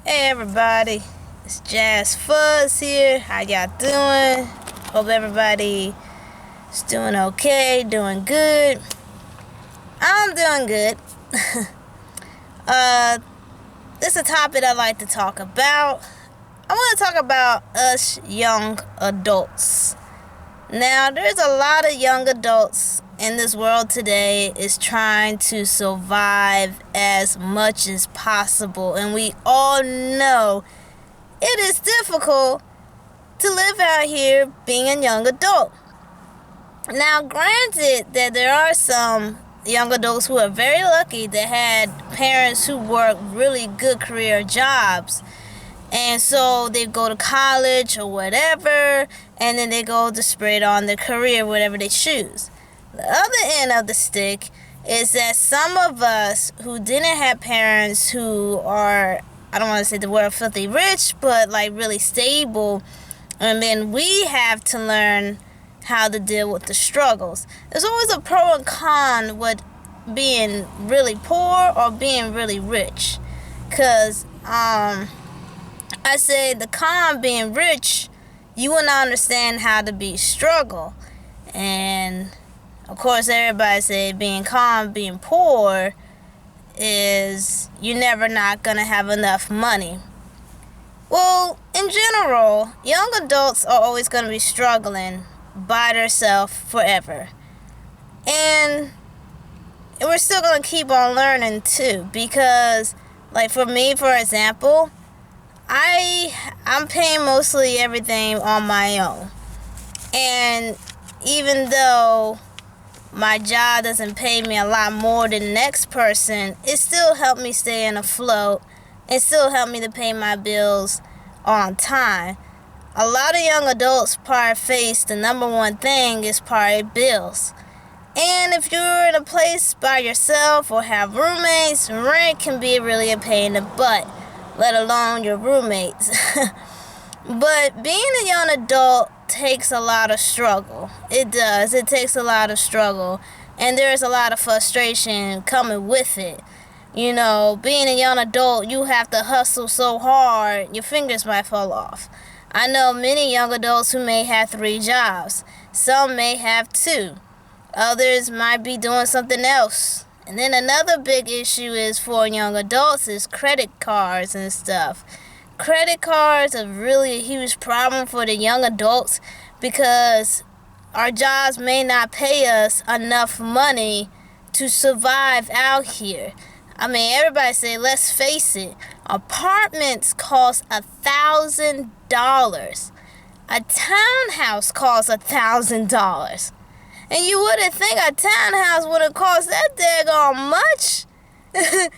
Hey everybody, it's Jazz Fuzz here. How y'all doing? Hope everybody is doing okay, doing good. I'm doing good. This is a topic I like to talk about. I want to talk about us young adults. Now, there's a lot of young adults in this world today is trying to survive as much as possible, and we all know it is difficult to live out here being a young adult. Now, granted that there are some young adults who are very lucky that had parents who worked really good career jobs, and so they go to college or whatever, and then they go to spread on their career, whatever they choose. The other end of the stick is that some of us who didn't have parents who are, I don't want to say the word filthy rich, but like really stable, and then we have to learn how to deal with the struggles. There's always a pro and con with being really poor or being really rich. Because I say the con being rich, you will not understand how to be struggle. And of course, everybody say being calm, being poor is you're never not going to have enough money. Well, in general, young adults are always going to be struggling by themselves forever. And we're still going to keep on learning too, because like for me, for example, I'm paying mostly everything on my own. And even though my job doesn't pay me a lot more than the next person, it still helped me stay in afloat. It still helped me to pay my bills on time. A lot of young adults probably face the number one thing is probably bills. And if you're in a place by yourself or have roommates, rent can be really a pain in the butt, let alone your roommates. But being a young adult takes a lot of struggle. It does. It takes a lot of struggle. And there's a lot of frustration coming with it. You know, being a young adult, you have to hustle so hard, your fingers might fall off. I know many young adults who may have 3 jobs. Some may have 2. Others might be doing something else. And then another big issue is for young adults is credit cards and stuff. Credit cards are really a huge problem for the young adults because our jobs may not pay us enough money to survive out here. I mean, everybody say, let's face it, apartments cost $1,000. A townhouse costs $1,000. And you wouldn't think a townhouse would have cost that daggone much, but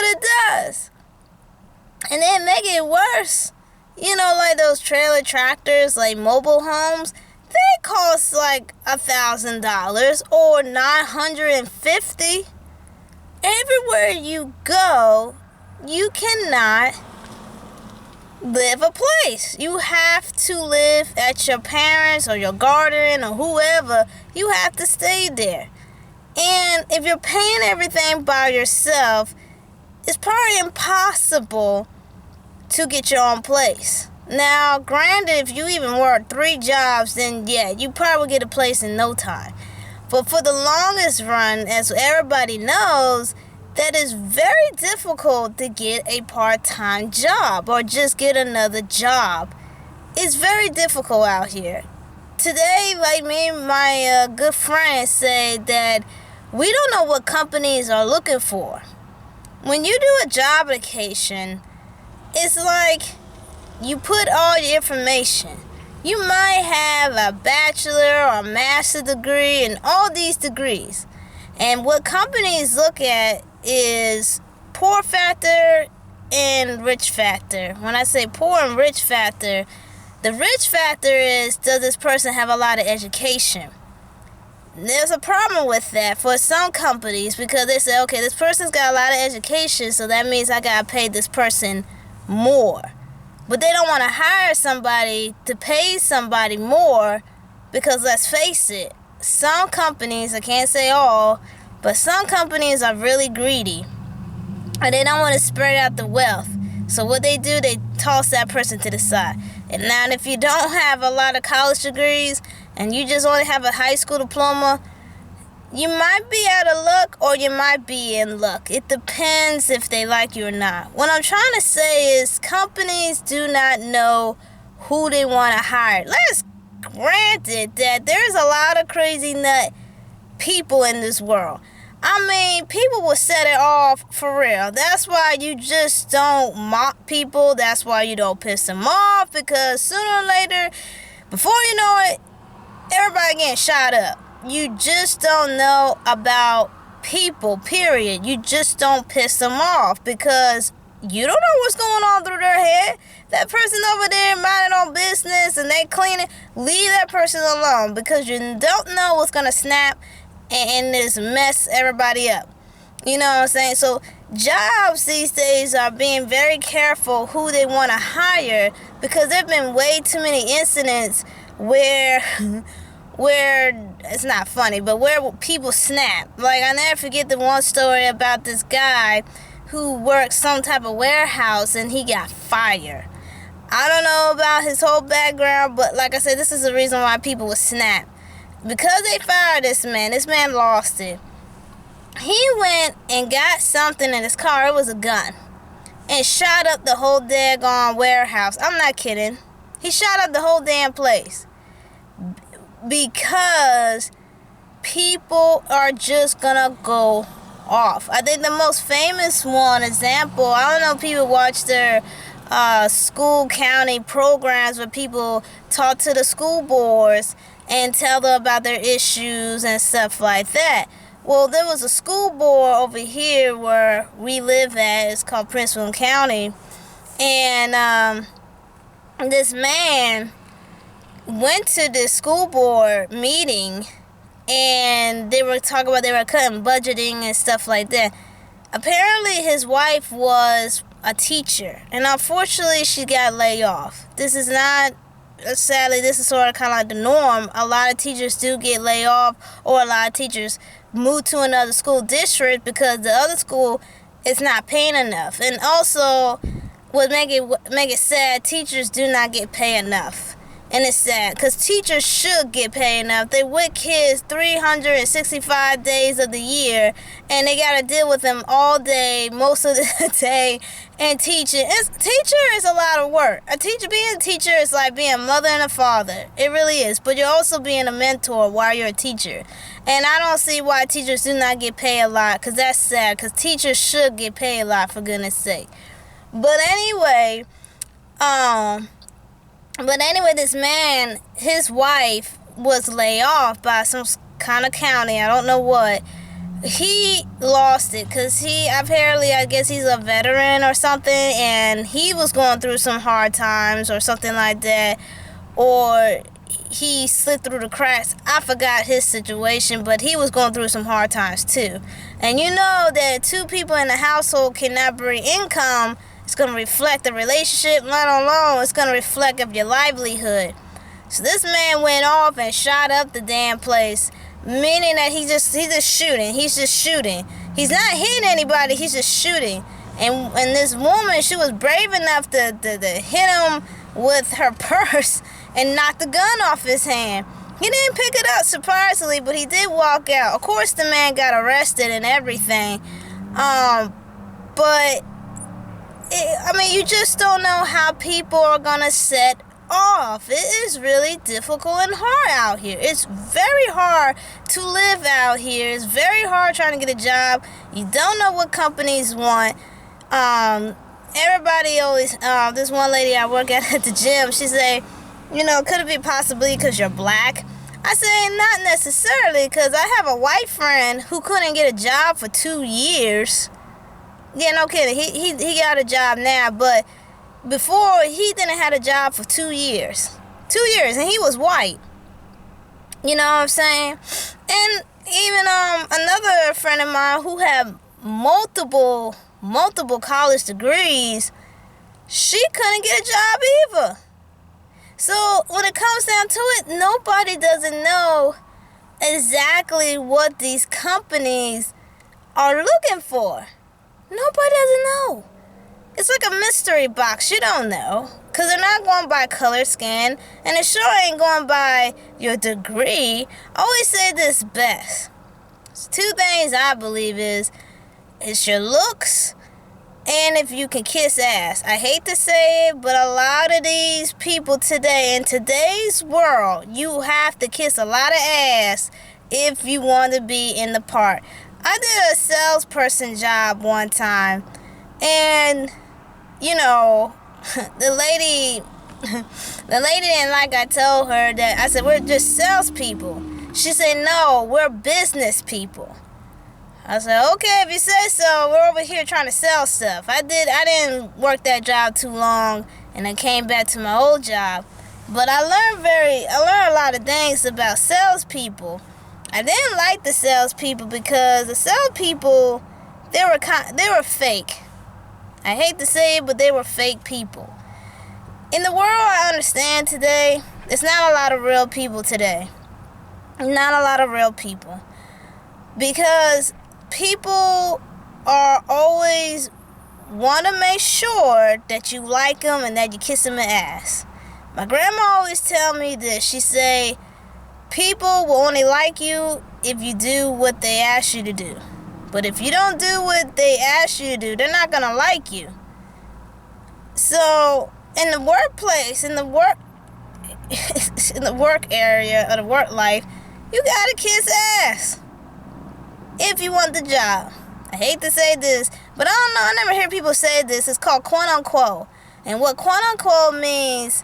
it does. And then make it worse, you know, like those trailer tractors, like mobile homes, they cost like $1,000 or $950. Everywhere you go, you cannot live a place. You have to live at your parents or your guardian or whoever. You have to stay there. And if you're paying everything by yourself, it's probably impossible to get your own place. Now, granted, if you even work 3 jobs, then yeah, you probably get a place in no time. But for the longest run, as everybody knows, that is very difficult to get a part-time job or just get another job. It's very difficult out here. Today, like me and my good friends say that we don't know what companies are looking for. When you do a job application, it's like you put all your information. You might have a bachelor or a master degree and all these degrees. And what companies look at is poor factor and rich factor. When I say poor and rich factor, the rich factor is, does this person have a lot of education? There's a problem with that for some companies because they say, okay, this person's got a lot of education, so that means I gotta pay this person more. But they don't want to hire somebody to pay somebody more because let's face it, some companies, I can't say all, but some companies are really greedy and they don't want to spread out the wealth. So what they do, they toss that person to the side. And now if you don't have a lot of college degrees and you just only have a high school diploma, you might be out of luck or you might be in luck. It depends if they like you or not. What I'm trying to say is companies do not know who they want to hire. Let's granted that there's a lot of crazy nut people in this world. I mean, people will set it off for real. That's why you just don't mock people. That's why you don't piss them off, because sooner or later, before you know it, everybody getting shot up. You just don't know about people, period. You just don't piss them off because you don't know what's going on through their head. That person over there minding on business and they cleaning, leave that person alone because you don't know what's going to snap and just mess everybody up. You know what I'm saying? So jobs these days are being very careful who they want to hire because there have been way too many incidents where it's not funny, but where people snap. Like, I never forget the one story about this guy who worked some type of warehouse and he got fired. I don't know about his whole background, but like I said, this is the reason why people would snap. Because they fired this man lost it. He went and got something in his car, it was a gun, and shot up the whole daggone warehouse. I'm not kidding. He shot up the whole damn place. Because people are just gonna go off. I think the most famous one example, I don't know if people watch their school county programs where people talk to the school boards and tell them about their issues and stuff like that. Well, there was a school board over here where we live at. It's called Prince William County. And this man went to this school board meeting and they were talking about they were cutting budgeting and stuff like that. Apparently his wife was a teacher and unfortunately she got laid off. This is not, sadly, this is sort of kind of like the norm. A lot of teachers do get laid off, or a lot of teachers move to another school district because the other school is not paying enough. And also what make it sad, teachers do not get paid enough. And it's sad because teachers should get paid enough. They with kids 365 days of the year, and they got to deal with them all day, most of the day, and teaching. Teacher is a lot of work. Being a teacher is like being a mother and a father. It really is. But you're also being a mentor while you're a teacher. And I don't see why teachers do not get paid a lot, because that's sad, because teachers should get paid a lot, for goodness sake. But anyway, this man, his wife was laid off by some kind of county, I don't know what. He lost it because I guess he's a veteran or something, and he was going through some hard times or something like that, or he slipped through the cracks. I forgot his situation, but he was going through some hard times too. And you know that two people in the household cannot bring income. It's going to reflect the relationship, let alone it's going to reflect of your livelihood. So this man went off and shot up the damn place, meaning that he's just shooting. He's just shooting. He's not hitting anybody. He's just shooting. And this woman, she was brave enough to hit him with her purse and knock the gun off his hand. He didn't pick it up, surprisingly, but he did walk out. Of course, the man got arrested and everything. But you just don't know how people are going to set off. It is really difficult and hard out here. It's very hard to live out here. It's very hard trying to get a job. You don't know what companies want. Everybody always, this one lady I work at the gym, she say, could it be possibly because you're black? I say, not necessarily, because I have a white friend who couldn't get a job for 2 years. Yeah, no kidding. He got a job now, but before he didn't have a job for 2 years. 2 years, and he was white. You know what I'm saying? And even another friend of mine who had multiple college degrees, she couldn't get a job either. So when it comes down to it, nobody doesn't know exactly what these companies are looking for. Nobody doesn't know. it's like a mystery box. You don't know. Because they're not going by color skin. And it sure ain't going by your degree. I always say this best. It's two things I believe is, it's your looks and if you can kiss ass. I hate to say it, but a lot of these people today, in today's world, you have to kiss a lot of ass if you want to be in the part. I did a salesperson job one time, and, you know, the lady didn't like I told her that. I said, we're just salespeople. She said, no, we're business people. I said, okay, if you say so. We're over here trying to sell stuff. I didn't work that job too long, and I came back to my old job. But I learned a lot of things about salespeople. I didn't like the salespeople because the salespeople, they were fake. I hate to say it, but they were fake people. In the world I understand today, there's not a lot of real people today. Not a lot of real people. Because people are always want to make sure that you like them and that you kiss them in the ass. My grandma always tell me this. She say, people will only like you if you do what they ask you to do. But if you don't do what they ask you to do, they're not going to like you. So, in the workplace, in the work area or the work life, you got to kiss ass if you want the job. I hate to say this, but I don't know, I never hear people say this. It's called quote unquote. And what quote unquote means,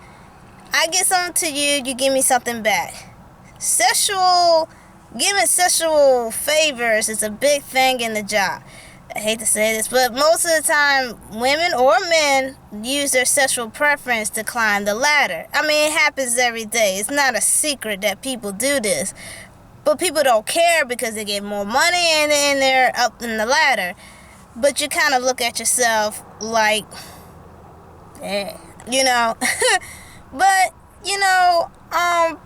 I get something to you, you give me something back. Giving sexual favors is a big thing in the job. I hate to say this, but most of the time, women or men use their sexual preference to climb the ladder. I mean, it happens every day. It's not a secret that people do this. But people don't care because they get more money and they're up in the ladder. But you kind of look at yourself like, yeah, you know. But, you know,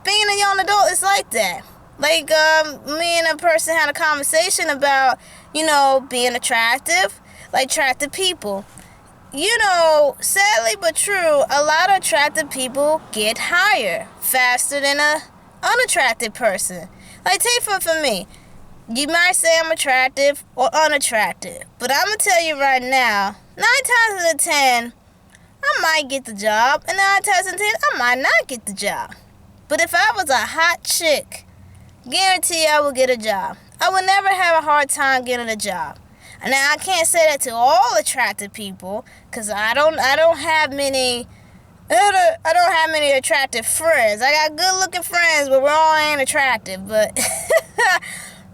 being a young adult is like that. Like, me and a person had a conversation about, you know, being attractive, like attractive people. You know, sadly but true, a lot of attractive people get higher faster than a unattractive person. Like, take for me, you might say I'm attractive or unattractive, but I'm going to tell you right now, 9 times out of 10, I might get the job, and 9 times out of 10, I might not get the job. But if I was a hot chick, guarantee I would get a job. I would never have a hard time getting a job. And now I can't say that to all attractive people, because I don't have many attractive friends. I got good looking friends, but we all ain't attractive. But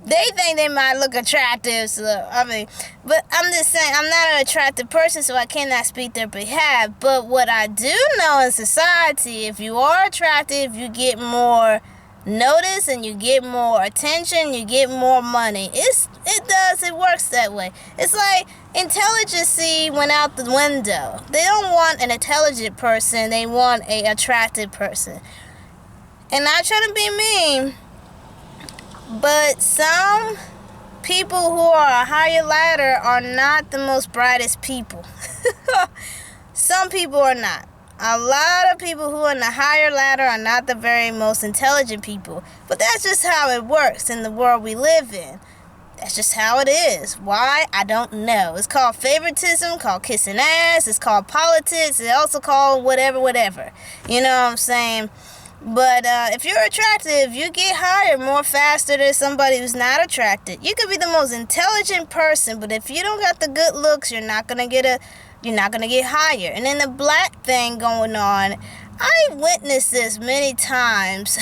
they think they might look attractive, so but I'm just saying, I'm not an attractive person, so I cannot speak their behalf. But what I do know in society, if you are attractive, you get more notice and you get more attention, you get more money. It works that way. It's like intelligence went out the window. They don't want an intelligent person, they want an attractive person. And not trying to be mean, but some people who are a higher ladder are not the most brightest people. Some people are not. A lot of people who are in the higher ladder are not the very most intelligent people. But that's just how it works in the world we live in. That's just how it is. Why? I don't know. It's called favoritism, called kissing ass, it's called politics, it's also called whatever. You know what I'm saying? But if you're attractive, you get higher more faster than somebody who's not attractive. You could be the most intelligent person, but if you don't got the good looks, you're not gonna get higher. And then the black thing going on, I witnessed this many times.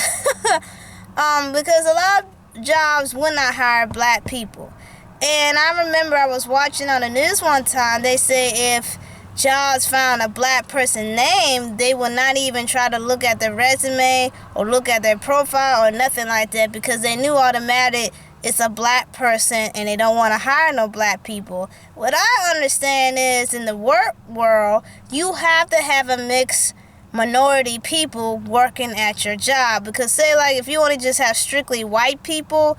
Because a lot of jobs will not hire black people. And I remember I was watching on the news one time, they say if jobs found a black person name, they will not even try to look at their resume or look at their profile or nothing like that, because they knew automatic it's a black person and they don't want to hire no black people. What I understand is in the work world, you have to have a mixed minority people working at your job. Because say like if you only just have strictly white people,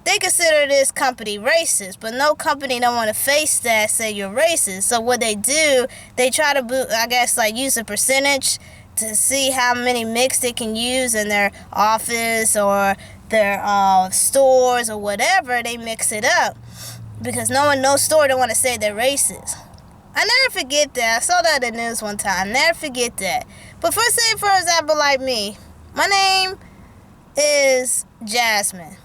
they consider this company racist, but no company don't want to face that, say you're racist. So what they do, they try to use a percentage to see how many mix they can use in their office or their stores or whatever. They mix it up because no store don't want to say they're racist. I never forget that. I saw that in the news one time. Never forget that. But for example, like me, my name is Jasmine.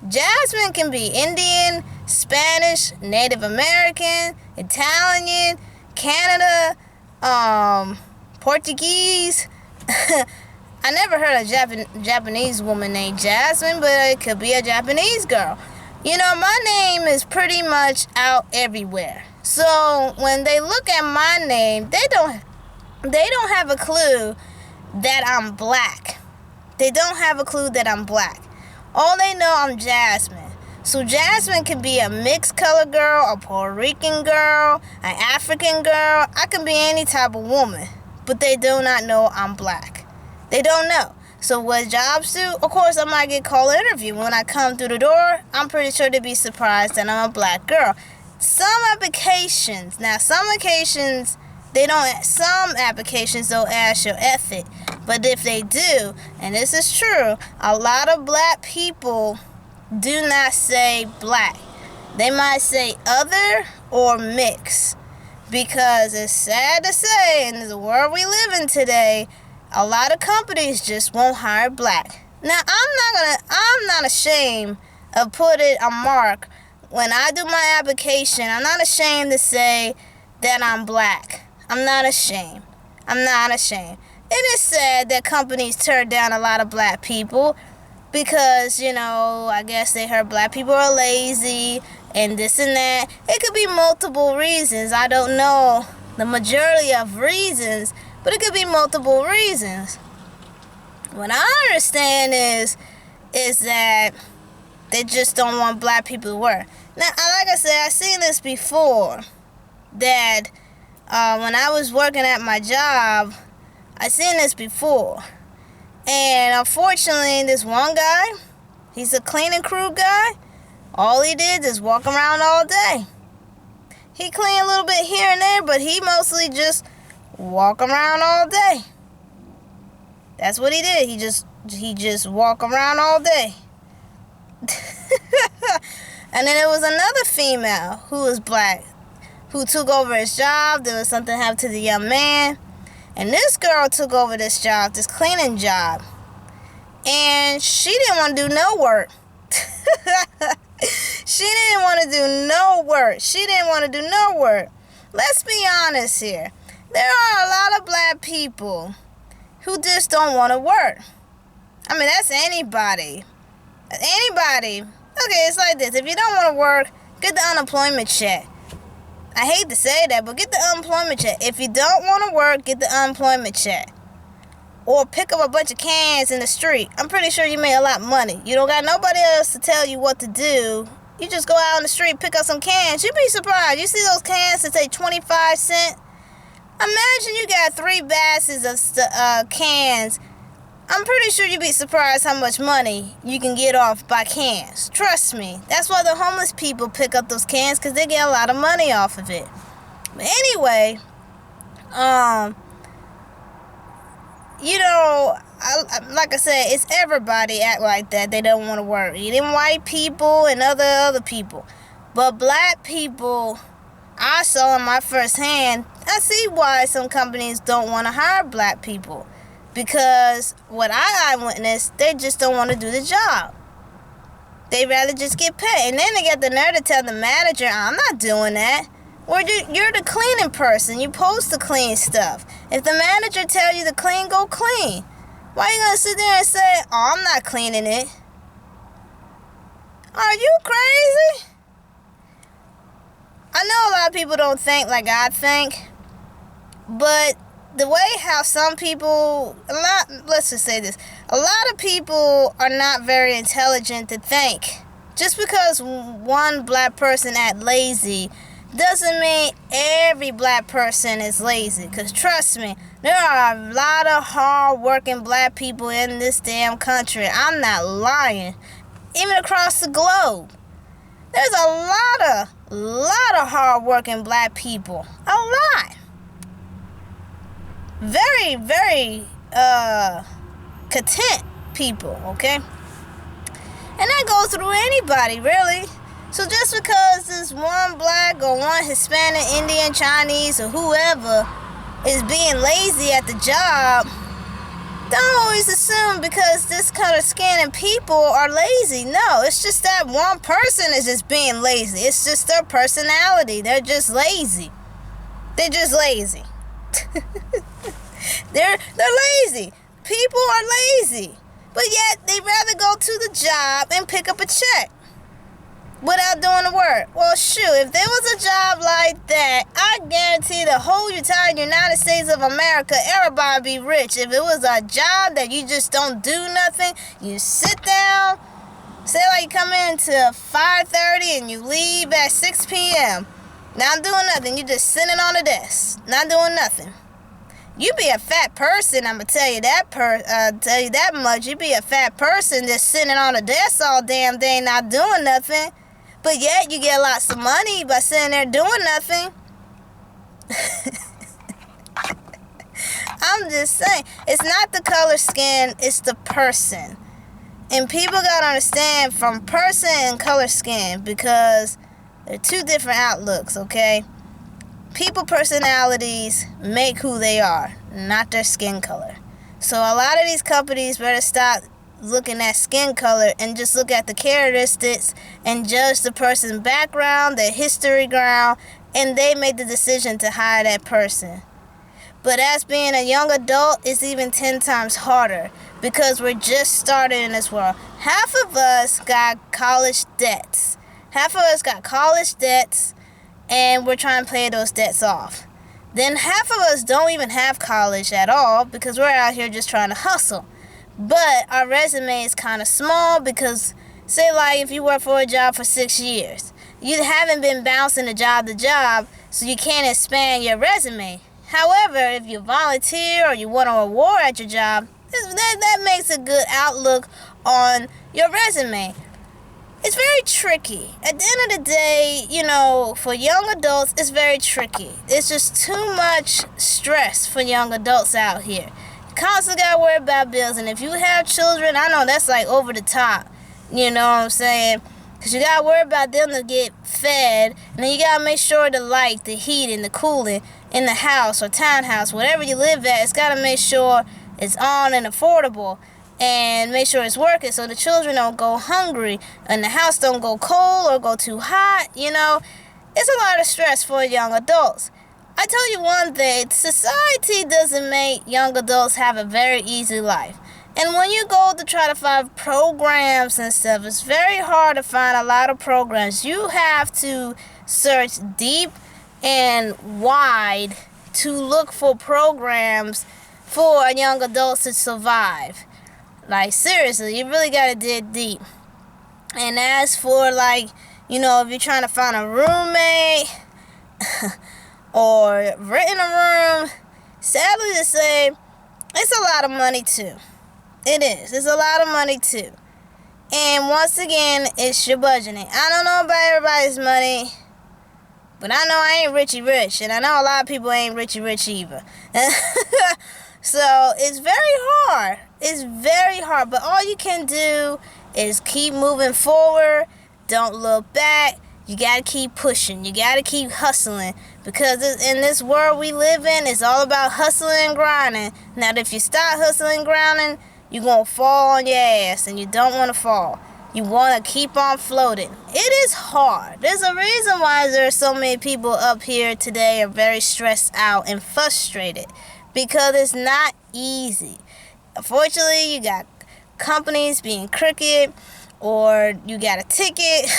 Jasmine can be Indian, Spanish, Native American, Italian, Canada, Portuguese. I never heard a Japanese woman named Jasmine, but it could be a Japanese girl. You know, my name is pretty much out everywhere. So when they look at my name, they don't have a clue that I'm black. They don't have a clue that I'm black. All they know, I'm Jasmine. So Jasmine can be a mixed color girl, a Puerto Rican girl, an African girl. I can be any type of woman. But they do not know I'm black. They don't know. So what jobs do? Of course, I might get called an interview. When I come through the door, I'm pretty sure they'd be surprised that I'm a black girl. Some applications don't ask your ethnic. But if they do, and this is true, a lot of black people do not say black. They might say other or mix. Because it's sad to say, in the world we live in today, a lot of companies just won't hire black. Now, I'm not ashamed of putting a mark when I do my application. I'm not ashamed to say that I'm black. I'm not ashamed. It is sad that companies turn down a lot of black people because, I guess they heard black people are lazy and this and that. It could be multiple reasons. I don't know the majority of reasons, but it could be multiple reasons. What I understand is that they just don't want black people to work. Now, like I said, I've seen this before, that when I was working at my job, I seen this before. And unfortunately, this one guy, he's a cleaning crew guy. All he did is walk around all day. He cleaned a little bit here and there, but he mostly just walk around all day. That's what he did. He just walk around all day. And then there was another female who was black, who took over his job. There was something happened to the young man. And this girl took over this job, this cleaning job. And she didn't want to do no work. She didn't want to do no work. Let's be honest here. There are a lot of black people who just don't want to work. I mean, that's anybody. Okay, it's like this. If you don't want to work, get the unemployment check. I hate to say that, but get the unemployment check. If you don't want to work, get the unemployment check. Or pick up a bunch of cans in the street. I'm pretty sure you make a lot of money. You don't got nobody else to tell you what to do. You just go out on the street, pick up some cans. You'd be surprised. You see those cans that say 25 cents? Imagine you got 3 baskets of cans. I'm pretty sure you'd be surprised how much money you can get off by cans. Trust me. That's why the homeless people pick up those cans, because they get a lot of money off of it. But anyway, like I said, it's everybody act like that. They don't want to work. Even white people and other people. But black people, I saw in my first hand, I see why some companies don't want to hire black people. Because what I witnessed, they just don't want to do the job. They rather just get paid. And then they get the nerve to tell the manager, I'm not doing that. Well, you're the cleaning person. You're supposed to clean stuff. If the manager tells you to clean, go clean. Why are you going to sit there and say, oh, I'm not cleaning it? Are you crazy? I know a lot of people don't think like I think. But the way how some people, let's just say this. A lot of people are not very intelligent to think. Just because one black person act lazy doesn't mean every black person is lazy. Because trust me, there are a lot of hard-working black people in this damn country. I'm not lying. even across the globe. There's a lot of hard-working black people. A lot. Very, very content people, okay? And that goes through anybody, really. So just because this one black or one Hispanic, Indian, Chinese, or whoever is being lazy at the job, don't always assume because this color skin and people are lazy. No, it's just that one person is just being lazy. It's just their personality. They're just lazy. They're just lazy. They're lazy. People are lazy. But yet they rather go to the job and pick up a check without doing the work. Well, shoot, if there was a job like that, I guarantee the whole entire United States of America, everybody would be rich. If it was a job that you just don't do nothing, you sit down, say like you come in to 5:30 and you leave at 6 p.m. Not doing nothing. You just sitting on the desk, not doing nothing. You be a fat person, I'ma tell you that tell you that much. You be a fat person just sitting on the desk all damn day not doing nothing. But yet you get lots of money by sitting there doing nothing. I'm just saying, it's not the color skin, it's the person. And people gotta understand from person and color skin, because they're two different outlooks, okay? People personalities make who they are, not their skin color. So a lot of these companies better stop looking at skin color and just look at the characteristics and judge the person's background, their history ground, and they made the decision to hire that person. But as being a young adult, it's even 10 times harder because we're just starting in this world. Half of us got college debts. And we're trying to pay those debts off. Then half of us don't even have college at all because we're out here just trying to hustle. But our resume is kind of small because, say like if you work for a job for 6 years, you haven't been bouncing to job, so you can't expand your resume. However, if you volunteer or you want a reward at your job, that makes a good outlook on your resume. It's very tricky. At the end of the day, for young adults, it's very tricky. It's just too much stress for young adults out here. You constantly got to worry about bills. And if you have children, I know that's like over the top. You know what I'm saying? Because you got to worry about them to get fed. And then you got to make sure the light, the heat, and the cooling in the house or townhouse, whatever you live at, it's got to make sure it's on and affordable. And make sure it's working so the children don't go hungry and the house don't go cold or go too hot. It's a lot of stress for young adults. I tell you one thing, society doesn't make young adults have a very easy life. And when you go to try to find programs and stuff, it's very hard to find a lot of programs. You have to search deep and wide to look for programs for young adults to survive. Like, seriously, you really gotta dig deep. And as for, if you're trying to find a roommate or rent a room, sadly to say, it's a lot of money too. It is. It's a lot of money too. And once again, it's your budgeting. I don't know about everybody's money, but I know I ain't Richie Rich, and I know a lot of people ain't Richie Rich either. So it's very hard. It's very hard. But all you can do is keep moving forward. Don't look back. You got to keep pushing. You got to keep hustling. Because in this world we live in, it's all about hustling and grinding. Now, if you start hustling and grinding, you're going to fall on your ass. And you don't want to fall. You want to keep on floating. It is hard. There's a reason why there are so many people up here today are very stressed out and frustrated. Because it's not easy. Unfortunately, you got companies being crooked, or you got a ticket.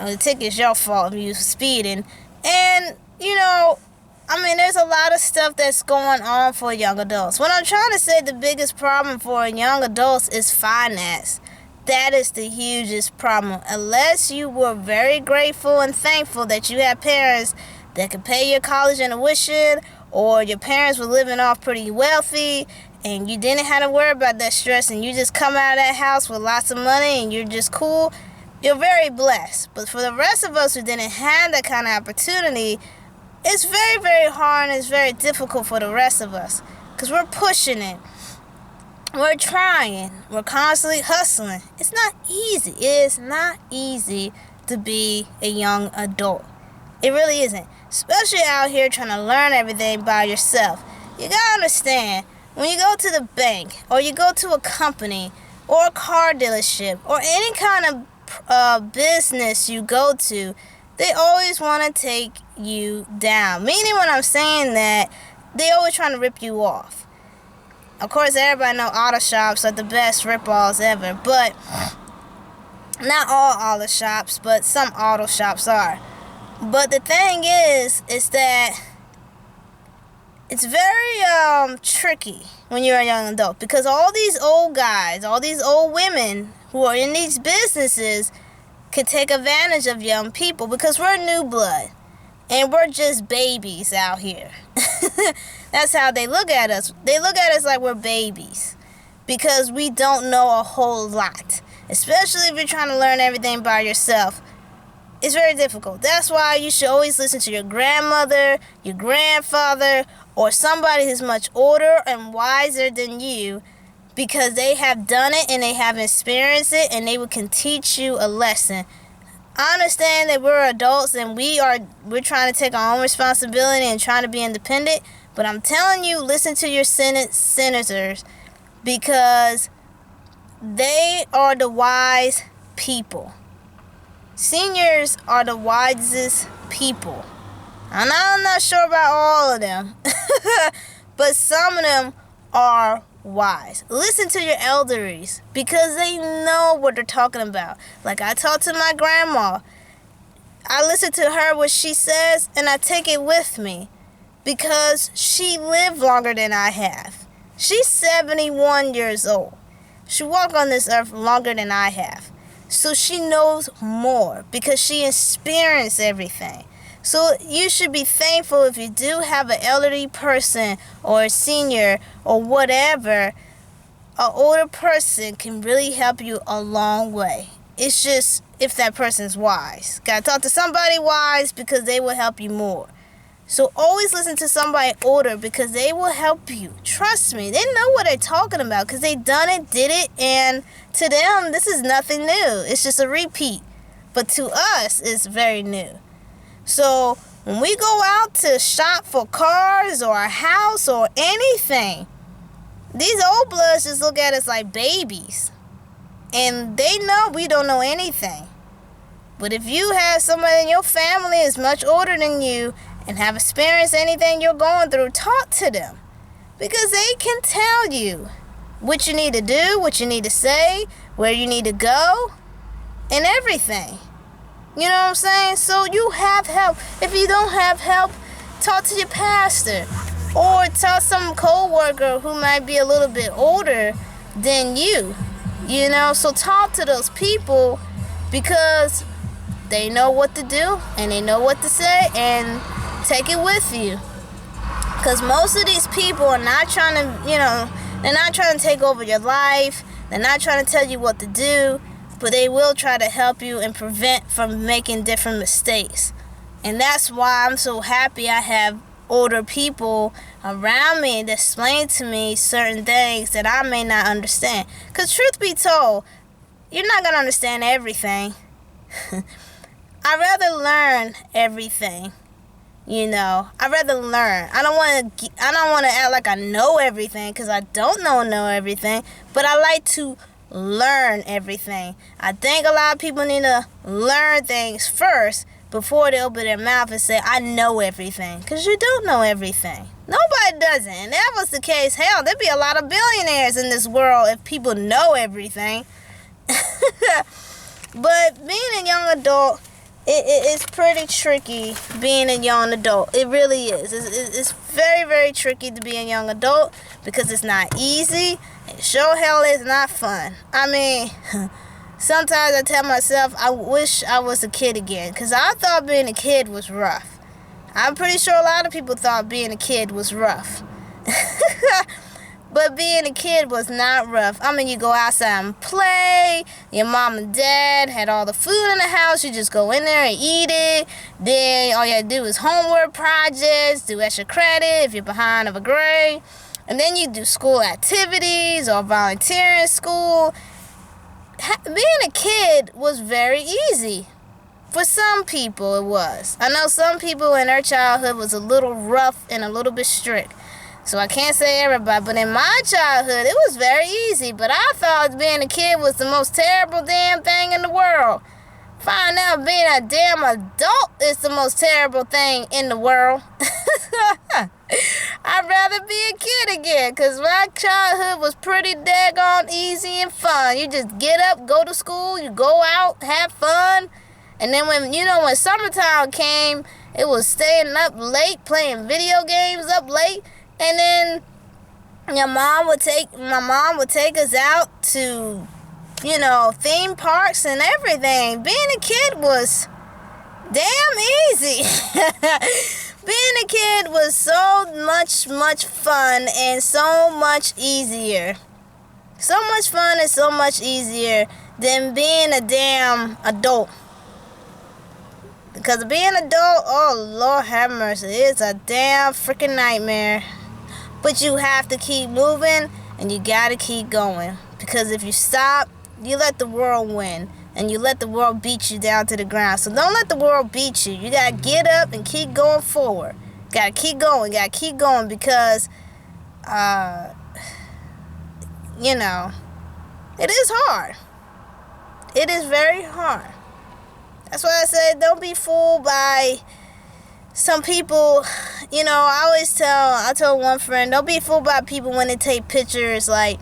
The ticket's your fault if you're speeding. And, there's a lot of stuff that's going on for young adults. What I'm trying to say, the biggest problem for young adults is finance. That is the hugest problem. Unless you were very grateful and thankful that you had parents that could pay your college and tuition, or your parents were living off pretty wealthy and you didn't have to worry about that stress, and you just come out of that house with lots of money and you're just cool, you're very blessed. But for the rest of us who didn't have that kind of opportunity, it's very, very hard and it's very difficult for the rest of us because we're pushing it. We're trying. We're constantly hustling. It's not easy. It is not easy to be a young adult. It really isn't. Especially out here trying to learn everything by yourself. You gotta understand, when you go to the bank or you go to a company or a car dealership or any kind of business you go to, they always want to take you down. Meaning when I'm saying that, they always trying to rip you off. Of course, everybody know auto shops are the best rip-offs ever, but not all auto shops, but some auto shops are. But the thing is that it's very tricky when you're a young adult because all these old guys, all these old women who are in these businesses can take advantage of young people because we're new blood and we're just babies out here. That's how they look at us. They look at us like we're babies because we don't know a whole lot, especially if you're trying to learn everything by yourself. It's very difficult. That's why you should always listen to your grandmother, your grandfather, or somebody who's much older and wiser than you because they have done it and they have experienced it and they can teach you a lesson. I understand that we're adults and we're trying to take our own responsibility and trying to be independent, but I'm telling you, listen to your senators because they are the wise people. Seniors are the wisest people. And I'm not sure about all of them, but some of them are wise. Listen to your elders because they know what they're talking about. Like I talk to my grandma. I listen to her, what she says, and I take it with me because she lived longer than I have. She's 71 years old. She walked on this earth longer than I have. So she knows more because she experienced everything. So you should be thankful if you do have an elderly person or a senior or whatever. An older person can really help you a long way. It's just if that person's wise. Gotta talk to somebody wise because they will help you more. So always listen to somebody older because they will help you. Trust me, they know what they're talking about because they done it, did it, and to them, this is nothing new. It's just a repeat. But to us, it's very new. So when we go out to shop for cars or a house or anything, these old bloods just look at us like babies. And they know we don't know anything. But if you have somebody in your family is much older than you and have experienced anything you're going through, talk to them. Because they can tell you what you need to do, what you need to say, where you need to go, and everything. You know what I'm saying? So you have help. If you don't have help, talk to your pastor. Or tell some co-worker who might be a little bit older than you. You know, so talk to those people because they know what to do and they know what to say, and take it with you. Because most of these people are not trying to, they're not trying to take over your life. They're not trying to tell you what to do, but they will try to help you and prevent from making different mistakes. And that's why I'm so happy I have older people around me that explain to me certain things that I may not understand. Because truth be told, you're not going to understand everything. I'd rather learn everything. I'd rather learn. I don't want to act like I know everything because I don't know everything, but I like to learn everything. I think a lot of people need to learn things first before they open their mouth and say, I know everything. Because you don't know everything. Nobody doesn't. And if that was the case, hell, there'd be a lot of billionaires in this world if people know everything. But being a young adult, it's pretty tricky being a young adult. It really is. It's very, very tricky to be a young adult because it's not easy. It sure hell is not fun. I mean, sometimes I tell myself I wish I was a kid again because I thought being a kid was rough. I'm pretty sure a lot of people thought being a kid was rough. But being a kid was not rough. I mean, you go outside and play. Your mom and dad had all the food in the house. You just go in there and eat it. Then all you had to do is homework projects, do extra credit if you're behind of a grade. And then you do school activities or volunteer in school. Being a kid was very easy. For some people, it was. I know some people in their childhood was a little rough and a little bit strict. So I can't say everybody, but in my childhood, it was very easy. But I thought being a kid was the most terrible damn thing in the world. Find out being a damn adult is the most terrible thing in the world. I'd rather be a kid again, because my childhood was pretty daggone easy and fun. You just get up, go to school, you go out, have fun. And then when summertime came, it was staying up late, playing video games up late. And then my mom would take us out to, theme parks and everything. Being a kid was damn easy. Being a kid was so much fun and so much easier. So much fun and so much easier than being a damn adult. Because being an adult, oh Lord have mercy, it's a damn freaking nightmare. But you have to keep moving and you gotta keep going. Because if you stop, you let the world win. And you let the world beat you down to the ground. So don't let the world beat you. You gotta get up and keep going forward. Gotta keep going because, it is hard. It is very hard. That's why I said don't be fooled by some people. I told one friend, don't be fooled by people when they take pictures like,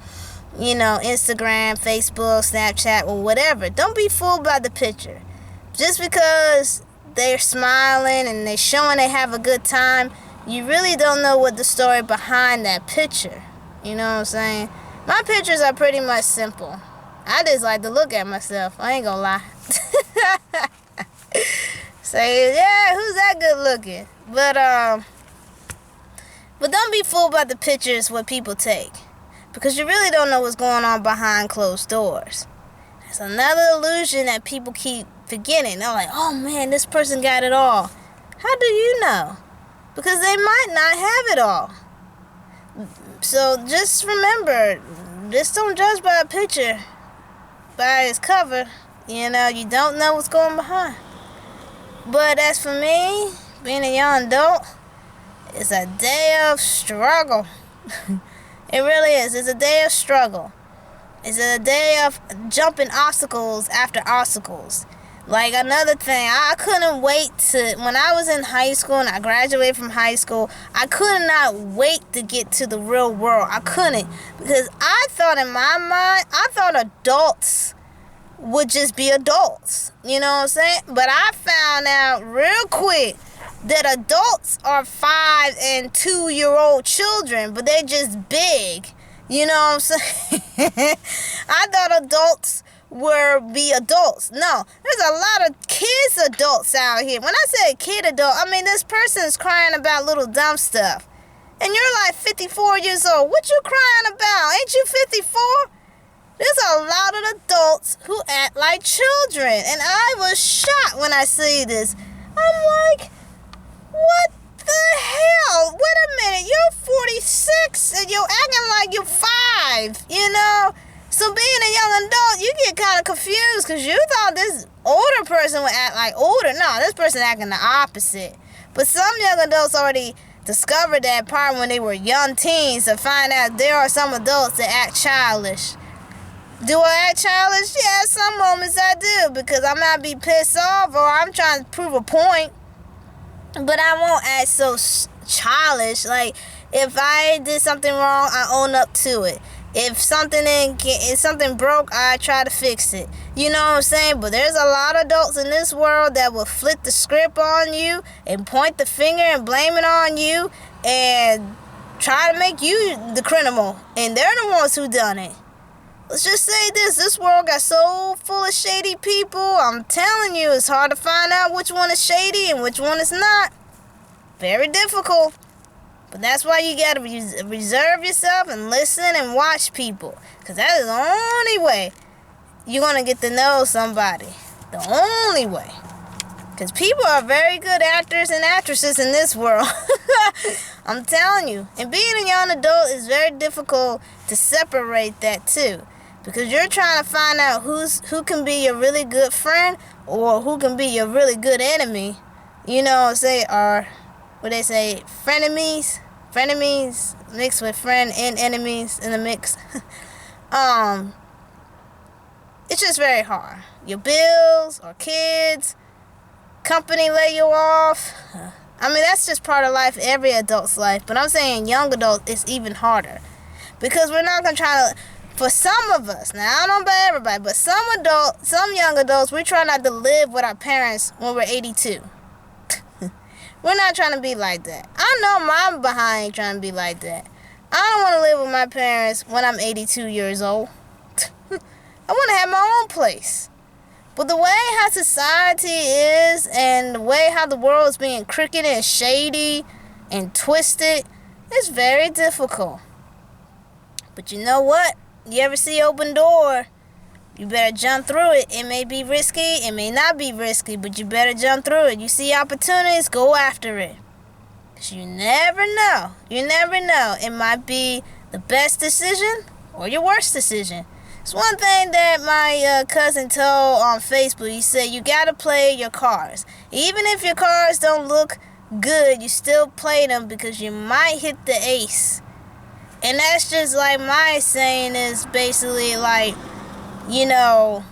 Instagram, Facebook, Snapchat, or whatever. Don't be fooled by the picture. Just because they're smiling and they're showing they have a good time, you really don't know what the story behind that picture. You know what I'm saying? My pictures are pretty much simple. I just like to look at myself. I ain't gonna lie. Say, yeah, who's that good looking? But don't be fooled by the pictures what people take. Because you really don't know what's going on behind closed doors. It's another illusion that people keep forgetting. They're like, oh man, this person got it all. How do you know? Because they might not have it all. So just remember, just don't judge by a picture, by its cover. You don't know what's going behind. But as for me, being a young adult, it's a day of struggle. It really is. It's a day of struggle. It's a day of jumping obstacles after obstacles. Like another thing, I couldn't wait when I was in high school and I graduated from high school, I could not wait to get to the real world. I couldn't. Because I thought in my mind, adults would just be adults. You know what I'm saying? But I found out real quick that adults are 5 and 2-year-old children, but they're just big. You know what I'm saying? I thought adults be adults. No, there's a lot of kids adults out here. When I say kid adult, I mean this person's crying about little dumb stuff. And you're like 54 years old. What you crying about? Ain't you 54? There's a lot of adults who act like children. And I was shocked when I see this. I'm like, what the hell? Wait a minute. You're 46 and you're acting like you're 5, So being a young adult, you get kind of confused because you thought this older person would act like older. No, this person acting the opposite. But some young adults already discovered that part when they were young teens to find out there are some adults that act childish. Do I act childish? Yeah, some moments I do because I might be pissed off or I'm trying to prove a point. But I won't act so childish. Like, if I did something wrong, I own up to it. If something broke, I try to fix it. You know what I'm saying? But there's a lot of adults in this world that will flip the script on you and point the finger and blame it on you and try to make you the criminal. And they're the ones who done it. Let's just say this world got so full of shady people. I'm telling you, it's hard to find out which one is shady and which one is not. Very difficult. But that's why you gotta reserve yourself and listen and watch people. Because that is the only way you're gonna get to know somebody. The only way. Because people are very good actors and actresses in this world. I'm telling you. And being a young adult is very difficult to separate that too. Because you're trying to find out who can be your really good friend or who can be your really good enemy. You know, what they say, frenemies mixed with friend and enemies in the mix. It's just very hard. Your bills or kids, company lay you off. I mean, that's just part of life, every adult's life. But I'm saying young adults, it's even harder. Because we're not going to try to, for some of us, now I don't know about everybody, but some young adults, we try not to live with our parents when we're 82. We're not trying to be like that. I know my behind ain't trying to be like that. I don't want to live with my parents when I'm 82 years old. I want to have my own place. But the way how society is and the way how the world is being crooked and shady and twisted, it's very difficult. But you know what? You ever see open door? You better jump through it. It may be risky, it may not be risky, but you better jump through it. You see opportunities, go after it. Because you never know. You never know. It might be the best decision or your worst decision. It's one thing that my cousin told on Facebook. He said, you got to play your cards. Even if your cards don't look good, you still play them because you might hit the ace. And that's just like my saying is basically like, you know,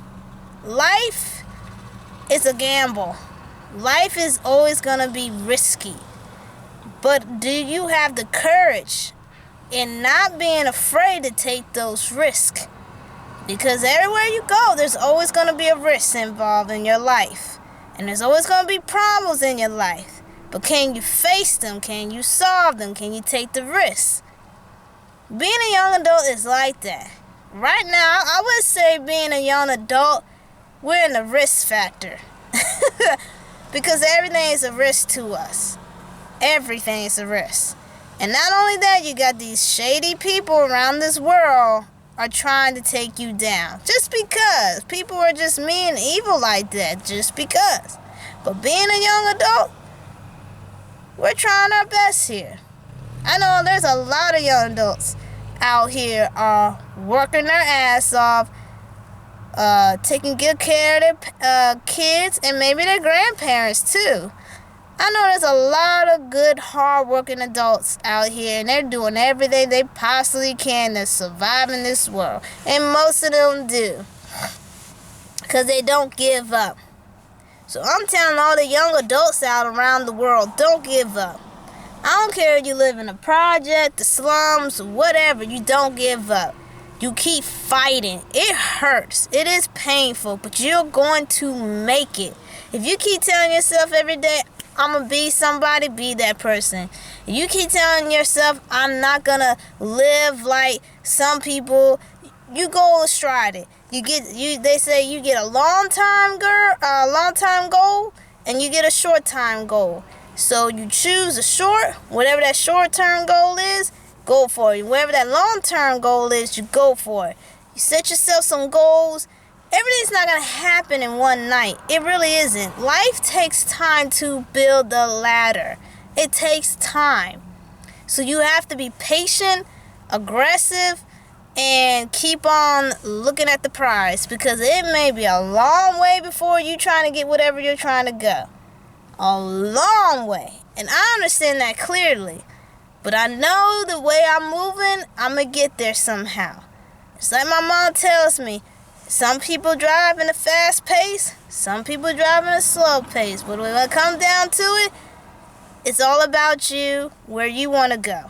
life is a gamble. Life is always going to be risky. But do you have the courage in not being afraid to take those risks? Because everywhere you go, there's always going to be a risk involved in your life. And there's always going to be problems in your life. But can you face them? Can you solve them? Can you take the risks? Being a young adult is like that. Right now, I would say being a young adult, we're in the risk factor. Because everything is a risk to us. Everything is a risk. And not only that, you got these shady people around this world are trying to take you down. Just because. People are just mean and evil like that. Just because. But being a young adult, we're trying our best here. I know there's a lot of young adults out here are working their ass off, taking good care of their kids and maybe their grandparents too. I know there's a lot of good, hard-working adults out here, and they're doing everything they possibly can to survive in this world. And most of them do, because they don't give up. So I'm telling all the young adults out around the world, don't give up. I don't care if you live in a project, the slums, whatever, you don't give up. You keep fighting. It hurts. It is painful, but you're going to make it. If you keep telling yourself every day, I'm going to be somebody, be that person. If you keep telling yourself, I'm not going to live like some people, you go astride it. They say you get a long time goal, and you get a short time goal. So you choose a short, whatever that short-term goal is, go for it. Whatever that long-term goal is, you go for it. You set yourself some goals. Everything's not going to happen in one night. It really isn't. Life takes time to build the ladder. It takes time. So you have to be patient, aggressive, and keep on looking at the prize, because it may be a long way before you trying to get whatever you're trying to go. A long way. And I understand that clearly. But I know the way I'm moving, I'm going to get there somehow. It's like my mom tells me, some people drive in a fast pace, some people drive in a slow pace. But when it comes down to it, it's all about you, where you want to go.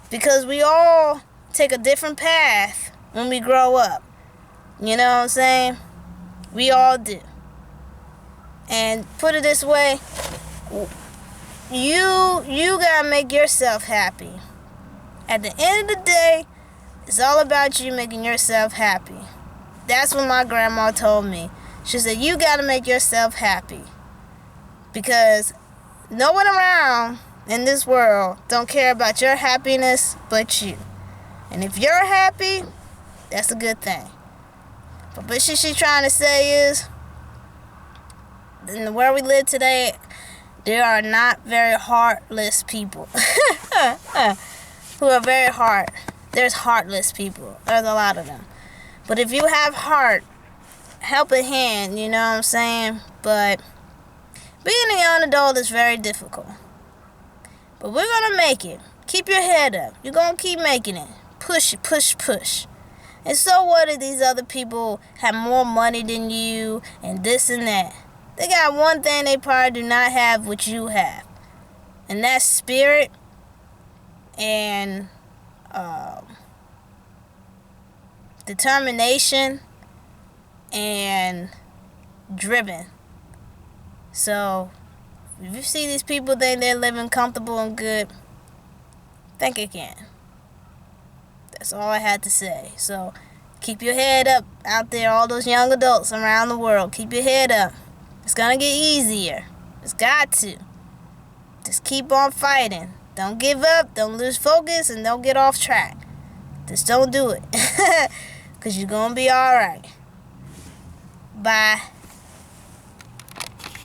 Because we all take a different path when we grow up. You know what I'm saying? We all do. And put it this way, you gotta make yourself happy. At the end of the day, it's all about you making yourself happy. That's what my grandma told me. She said, you gotta make yourself happy. Because no one around in this world don't care about your happiness but you. And if you're happy, that's a good thing. But what she's trying to say is, in the world we live today, there are not very heartless people who are very hard. There's heartless people. There's a lot of them. But if you have heart, help a hand, you know what I'm saying? But being a young adult is very difficult. But we're going to make it. Keep your head up. You're going to keep making it. Push it, push, push. And so what if these other people have more money than you and this and that? They got one thing they probably do not have what you have. And that's spirit and determination and driven. So if you see these people think they're living comfortable and good, think again. That's all I had to say. So keep your head up out there, all those young adults around the world. Keep your head up. It's gonna get easier. It's got to. Just keep on fighting. Don't give up, don't lose focus, and don't get off track. Just don't do it. Because you're gonna be alright. Bye.